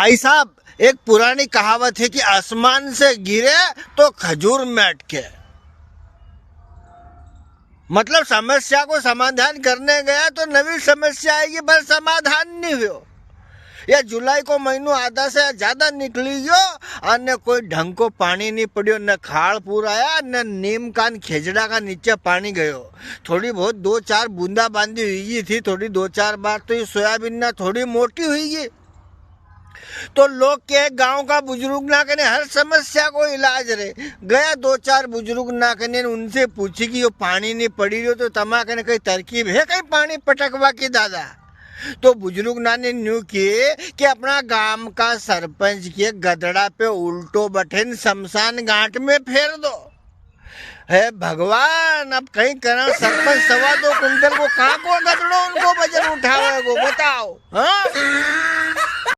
भाई साहब, एक पुरानी कहावत है कि आसमान से गिरे तो खजूर में अटके। मतलब समस्या को समाधान करने गया तो नवी समस्या आएगी, पर समाधान नहीं हुयो। या जुलाई को महीनो आधा से ज्यादा निकली गयो और कोई ढंग को पानी नहीं पड़ियो, न खाड़ पुराया न नीम कान खेजड़ा का नीचे पानी गयो। थोड़ी बहुत 2-4 बूंदा बांदी हुई थी, थोड़ी 2-4 बार तो ये सोयाबीन ना थोड़ी मोटी हुई। तो लोग के गांव का बुजुर्ग ना कने हर समस्या को इलाज रे गया। 2-4 बुजुर्ग ना कने उनसे पूछी कि यो पानी नहीं पड़ी रही तो तमा कने कई तरकीब है कहीं पानी पटकवा की दादा। तो बुजुर्ग ना ने न्यू किए कि अपना गांव का सरपंच के गदड़ा पे उल्टो बठन शमशान घाट में फेर दो। है भगवान, अब कहीं करा सरपंच 2.25 कुंटल को कहाँ को गदड़ो उनको वजन उठावे को बताओ। हाँ